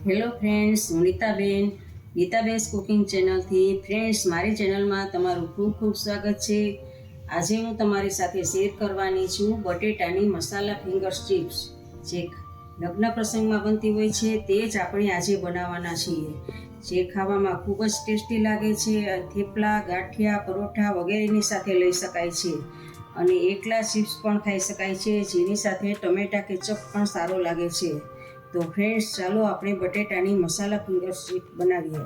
Hello friends, હું Nitaben cooking ચેનલથી. Friends, મારી ચેનલમાં તમારું ખૂબ ખૂબ સ્વાગત છે. આજે હું તમારી સાથે શેર કરવાની છું બટેટાની મસાલા ફિંગર્સ ચિપ્સ. જે લગ્ન પ્રસંગમાં બનતી હોય છે તે જ આપણે આજે બનાવવાના છીએ, જે ખાવામાં ખૂબ જ ટેસ્ટી લાગે છે. થેપલા, ગાંઠિયા, પરોઠા વગેરેની સાથે લઈ શકાય છે અને એકલા ચિપ્સ પણ ખાઈ શકાય છે, જેની સાથે ટમેટા કેચઅપ પણ સારો લાગે છે. તો ફ્રેન્ડ્સ, ચાલો આપણે બટેટાની મસાલા ફિંગર્સ બનાવીએ.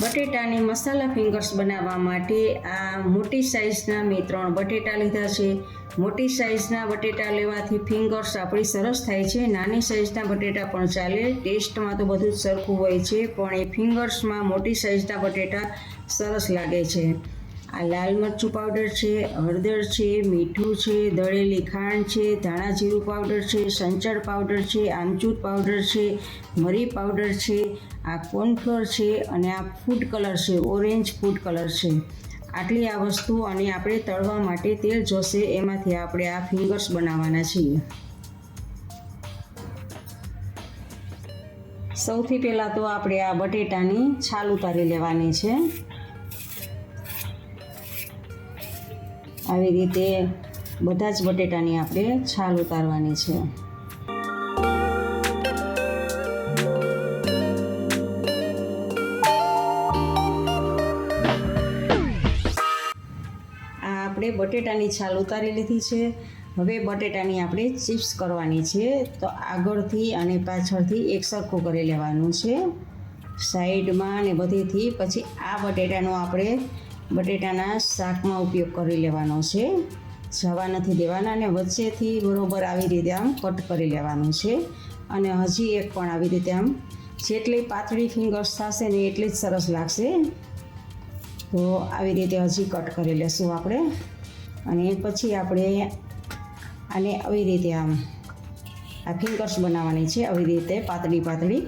બટેટાની મસાલા ફિંગર્સ બનાવવા માટે આ મોટી સાઇઝના મેં 3 બટેટા લીધા છે. મોટી સાઇઝના બટેટા લેવાથી ફિંગર્સ આપણી સરસ થાય છે. નાની સાઇઝના બટેટા પણ ચાલે, ટેસ્ટમાં તો બધું જ સરખું હોય છે, પણ એ ફિંગર્સમાં મોટી સાઇઝના બટેટા સરસ લાગે છે. આ લાલ મરચું પાવડર છે, હળદર છે, મીઠું છે, દળેલી ખાંડ છે, ધાણા જીરું પાવડર છે, સંચળ પાવડર છે, આમચૂર પાવડર છે, મરી પાવડર છે, આ કોર્નફ્લોર છે અને આ ફૂડ કલર છે, ઓરેન્જ ફૂડ કલર છે. આટલી આ વસ્તુ, અને આપણે તળવા માટે તેલ જોશે, એમાંથી આપણે આ ફિંગર્સ બનાવવાના છીએ. સૌથી પહેલાં તો આપણે આ બટેટાની છાલ ઉતારી લેવાની છે. આવી રીતે બધા જ બટેટાની આપણે છાલ ઉતારવાની છે. આ આપણે બટેટાની છાલ ઉતારી લીધી છે. હવે બટેટાની આપણે ચિપ્સ કરવાની છે. તો આગળથી અને પાછળથી એક સરખું કરી લેવાનું છે, સાઈડમાં અને બધેથી. પછી આ બટેટાનો આપણે બટેટાના શાકમાં ઉપયોગ કરી લેવાનો છે. જવા નથી દેવાના, અને વચ્ચેથી બરોબર આવી રીતે આમ કટ કરી લેવાનું છે. અને હજી એક પણ આવી રીતે આમ, જેટલી પાતળી ફિંગર્સ થશે ને એટલી જ સરસ લાગશે. તો આવી રીતે હજી કટ કરી લેશું આપણે. અને પછી આપણે આને આવી રીતે આમ આ ફિંગર્સ બનાવવાની છે. આવી રીતે પાતળી પાતળી,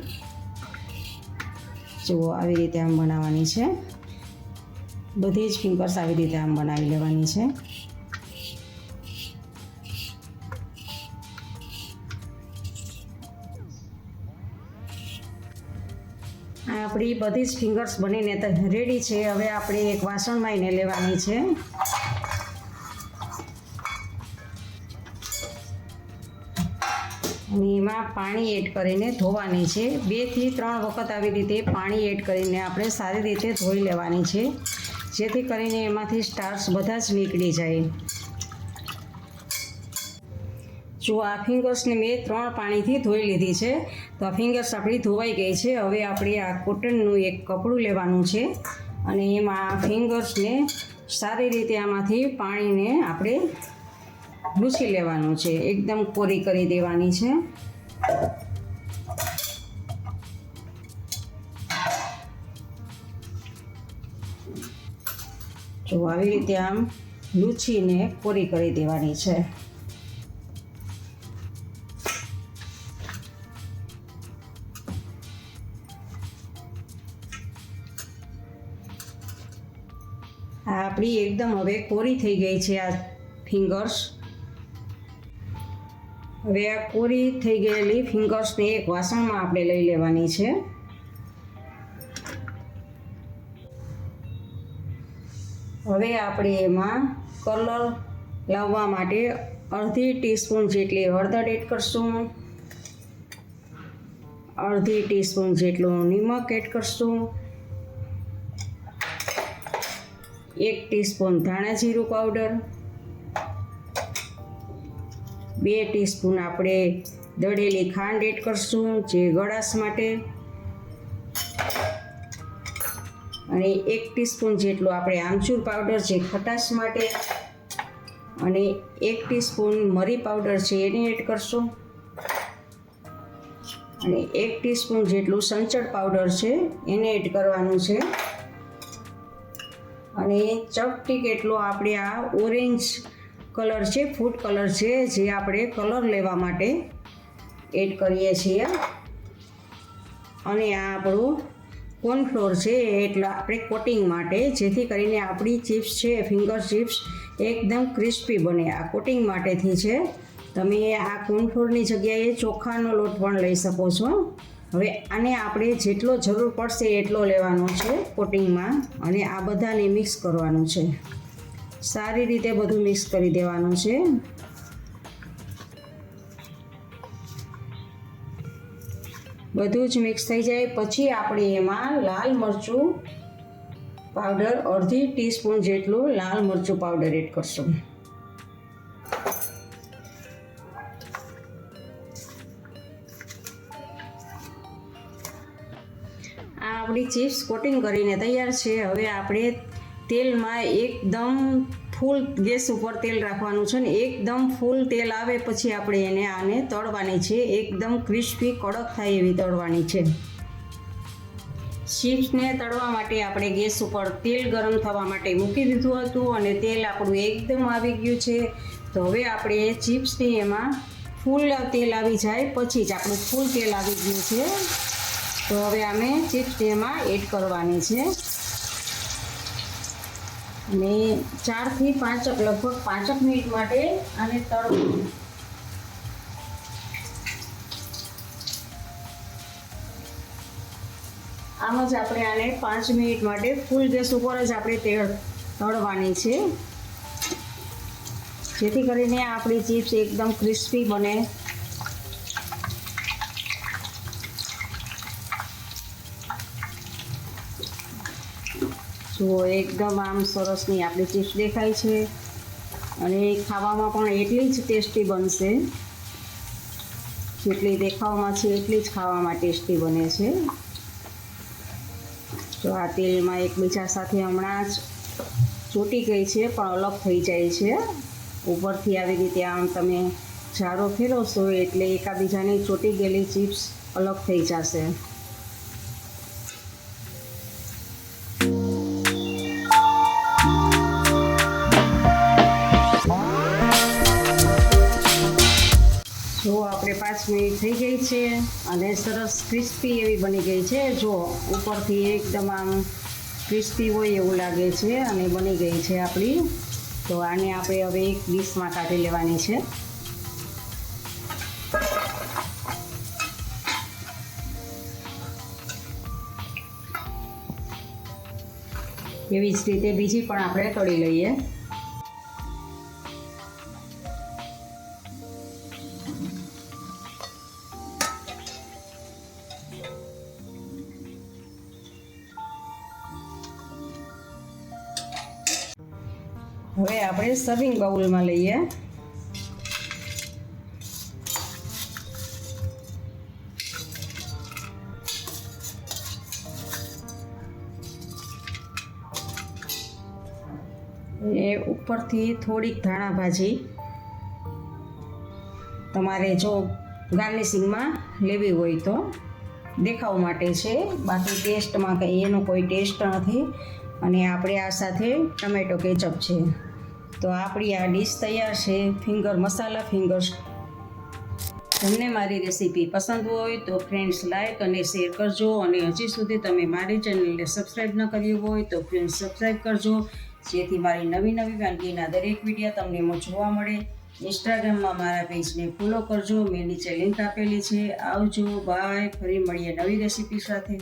જુઓ, આવી રીતે આમ બનાવવાની છે. બધી જ ફિંગર્સ આવી રીતે આમ બનાવી લેવાની છે. આપણી બધી જ ફિંગર્સ બનીને રેડી છે. હવે આપણે એક વાસણમાં એને લેવાની છે. અને એમાં પાણી એડ કરીને ધોવાની છે. 2 થી 3 વખત આવી રીતે પાણી એડ કરીને આપણે સારી રીતે ધોઈ લેવાની છે, જેથી કરીને એમાંથી સ્ટાર્ચ બધા જ નીકળી જાય. જો આ ફિંગર્સને મેં 3 પાણીથી ધોઈ લીધી છે. તો આ ફિંગર્સ આપણી ધોવાઈ ગઈ છે. હવે આપણે આ કોટનનું એક કપડું લેવાનું છે અને એમાં આ ફિંગર્સને સારી રીતે આમાંથી પાણીને આપણે લૂછી લેવાનું છે. એકદમ કોરી કરી દેવાની છે. જો આવી રીતે આમ લૂછીને કોરી કરી દેવાની છે. આ આપણી એકદમ હવે કોરી થઈ ગઈ છે આ ફિંગર્સ. હવે આ કોરી થઈ ગયેલી ફિંગર્સને એક વાસણમાં આપણે લઈ લેવાની છે. હવે આપણે એમાં કલર લાવવા માટે અડધી ટીસ્પૂન જેટલી હળદર એડ કરશું, અડધી ટીસ્પૂન જેટલું નિમક એડ કરશું, 1 ટીસ્પૂન ધાણા જીરું પાવડર, 2 ટીસ્પૂન આપણે દળેલી ખાંડ એડ કરશું, જે ગળાશ માટે, અને 1 ટીસ્પૂન જેટલું આપણે આમચૂર પાવડર, જે ખટાશ માટે, અને 1 ટીસ્પૂન મરી પાવડર છે એને એડ કરશું, અને 1 ટીસ્પૂન જેટલું સંચળ પાવડર છે એને એડ કરવાનું છે, અને ચપટી કેટલો આપણે આ ઓરેન્જ કલર છે, ફૂડ કલર છે, જે આપણે કલર લેવા માટે એડ કરીએ છીએ. અને આ આપણું કોર્નફ્લોર છે, એટલે આપણે કોટિંગ માટે, જેથી કરીને આપણી ચિપ્સ છે, ફિંગર ચિપ્સ એકદમ ક્રિસ્પી બને. આ કોટિંગ માટેથી છે. તમે આ કોર્નફ્લોરની જગ્યાએ ચોખાનો લોટ પણ લઈ શકો છો. હવે આને આપણે જેટલો જરૂર પડશે એટલો લેવાનો છે કોટિંગમાં, અને આ બધાને મિક્સ કરવાનું છે. સારી રીતે બધું મિક્સ કરી દેવાનું છે. બધું જ મિક્સ થઈ જાય પછી આપણે એમાં લાલ મરચું પાવડર, અડધી ટીસ્પૂન જેટલું લાલ મરચું પાવડર એડ કરશું. આ આપણી ચિપ્સ કોટિંગ કરીને તૈયાર છે. હવે આપણે તેલમાં એકદમ ફૂલ ગેસ ઉપર તેલ રાખવાનું છે ને એકદમ ફૂલ તેલ આવે પછી આપણે આને તળવાની છે. એકદમ ક્રિસ્પી કડક થાય એવી તળવાની છે. ચિપ્સને તળવા માટે આપણે ગેસ ઉપર તેલ ગરમ થવા માટે મૂકી દીધું હતું અને તેલ આપણું એકદમ આવી ગયું છે. તો હવે આપણે ચિપ્સની એમાં ફૂલ તેલ આવી જાય પછી જ આપણું ફૂલ તેલ આવી ગયું છે. તો હવે અમે ચિપ્સ એમાં એડ કરવાની છે અને 4 થી 5 લગભગ 5 મિનિટ માટે આને તળવું. આમ જ આપણે આને 5 મિનિટ માટે ફૂલ ગેસ ઉપર જ આપણે તળવાની છે, જેથી કરીને આપણી ચિપ્સ એકદમ ક્રિસ્પી બને. તો એકદમ આમ સરસની આપણી ચિપ્સ દેખાય છે અને ખાવામાં પણ એટલી જ ટેસ્ટી બનશે. જેટલી દેખાવામાં છે એટલી જ ખાવામાં ટેસ્ટી બને છે. તો આ તેલમાં એકબીજા સાથે હમણાં જ ચોંટી ગઈ છે પણ અલગ થઈ જાય છે. ઉપરથી આવી રીતે આમ તમે જાડો ફેરવશો એટલે એકાબીજાની ચોંટી ગયેલી ચિપ્સ અલગ થઈ જશે. જો આપણે 5 મિનિટ થઈ ગઈ છે અને સરસ ક્રિસ્પી એવી બની ગઈ છે. જો ઉપરથી એકદમ આમ ક્રિસ્પી હોય એવું લાગે છે અને બની ગઈ છે આપણી. તો આને આપણે હવે એક ડીશમાં કાઢી લેવાની છે. એવી જ રીતે બીજી પણ આપણે તળી લઈએ. હવે આપણે સર્વિંગ બાઉલમાં લઈએ. એ ઉપરથી થોડીક ધાણા ભાજી તમારે જો ગાર્નિશિંગમાં લેવી હોય તો દેખાવ માટે છે, બાકી ટેસ્ટમાં કંઈ એનો કોઈ ટેસ્ટ નથી. અને આપણે આ સાથે ટમેટો કેચઅપ છે. તો આપણી આ ડીશ તૈયાર છે, ફિંગર મસાલા ફિંગર્સ. તમને મારી રેસીપી પસંદ હોય તો ફ્રેન્ડ્સ લાઈક અને શેર કરજો, અને હજી સુધી તમે મારી ચેનલને સબસ્ક્રાઈબ ન કર્યું હોય તો ફ્રેન્ડ્સ સબસ્ક્રાઈબ કરજો, જેથી મારી નવી વાનગીના દરેક વિડીયો તમને જોવા મળે. ઇન્સ્ટાગ્રામમાં મારા પેજને ફોલો કરજો, મેં નીચે લિંક આપેલી છે. આવજો, બાય. ફરી મળીએ નવી રેસીપી સાથે.